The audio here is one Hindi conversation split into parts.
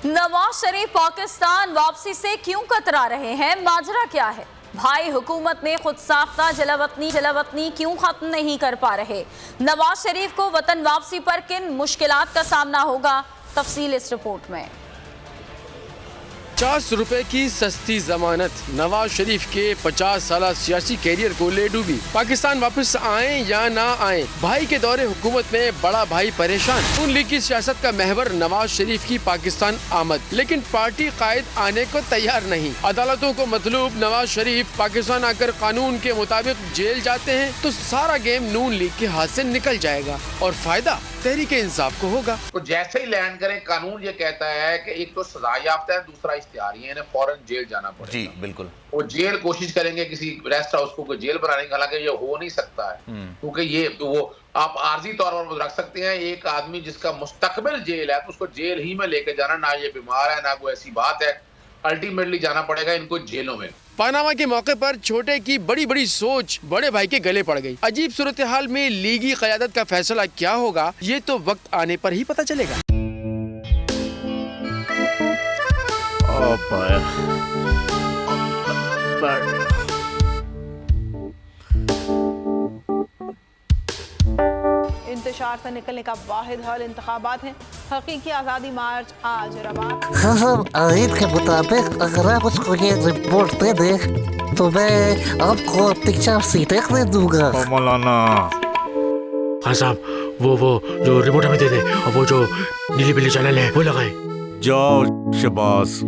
नवाज शरीफ पाकिस्तान वापसी से क्यों कतरा रहे हैं, माजरा क्या है? भाई हुकूमत में खुद साख्ता जलावतनी क्यों खत्म नहीं कर पा रहे? नवाज शरीफ को वतन वापसी पर किन मुश्किलात का सामना होगा, तफसील इस रिपोर्ट में। 50 रुपए की सस्ती जमानत नवाज शरीफ के 50 साल सियासी कैरियर को ले डूबी। पाकिस्तान वापस आए या ना आए, भाई के दौरे हुकूमत में बड़ा भाई परेशान। नून लीग की सियासत का महवर नवाज शरीफ की पाकिस्तान आमद, लेकिन पार्टी कायद आने को तैयार नहीं। अदालतों को मतलूब नवाज शरीफ पाकिस्तान आकर कानून के मुताबिक जेल जाते हैं तो सारा गेम नून लीग के हाथ से निकल जाएगा और फायदा तहरीक इंसाफ को होगा। तो जैसे ही लैंड करें, कानून ये कहता है कि एक तो सजा याफ्ता है, दूसरा इख्तियारी है, इन्हें फौरन जेल जाना पड़ेगा। जी बिल्कुल। वो जेल कोशिश करेंगे किसी रेस्ट हाउस को जेल बनाने की, हालांकि ये हो नहीं सकता है क्योंकि ये तो वो आप आर्जी तौर पर रख सकते हैं। एक आदमी जिसका मुस्तकबिल जेल है तो उसको जेल ही में लेके जाना, ना ये बीमार है ना कोई ऐसी बात है, अल्टीमेटली जाना पड़ेगा इनको जेलों में। पनामा के मौके पर छोटे की बड़ी बड़ी सोच बड़े भाई के गले पड़ गई। अजीब सूरत हाल में लीगी क़यादत का फैसला क्या होगा, ये तो वक्त आने पर ही पता चलेगा। इंतशार से निकलने का वाहिद हल इंतखाबात है। हकीकी आज़ादी मार्च आज रवा। खसम आयत के मुताबिक अगर आप उसको ये रिपोर्ट दे दे तो मैं आपको अपनी 4 सीटें दे दूंगा। मौलाना हाँ साहब, वो जो रिमोट हमें दे दे और वो जो नीली पीली चैनल है वो लगाए। जाओ शबाज।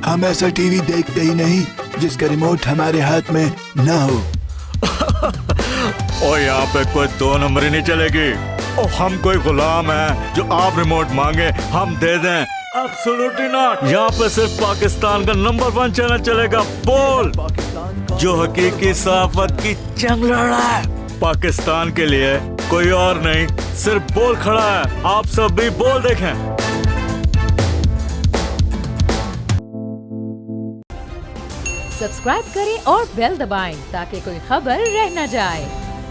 हम ऐसा टीवी देखते ही नहीं जिसका रिमोट हमारे हाथ में न हो। और यहाँ पे कोई 2 नंबरी नहीं चलेगी। और हम कोई गुलाम है जो आप रिमोट मांगे हम दे दें? Absolutely not. यहाँ पे सिर्फ पाकिस्तान का नंबर 1 चैनल चलेगा, बोल, जो हकीकी सहाफत की जंग लड़ रहा है। पाकिस्तान के लिए कोई और नहीं, सिर्फ बोल खड़ा है। आप सब भी बोल देखें। सब्सक्राइब करें और बेल दबाएं ताकि कोई खबर रह न जाए।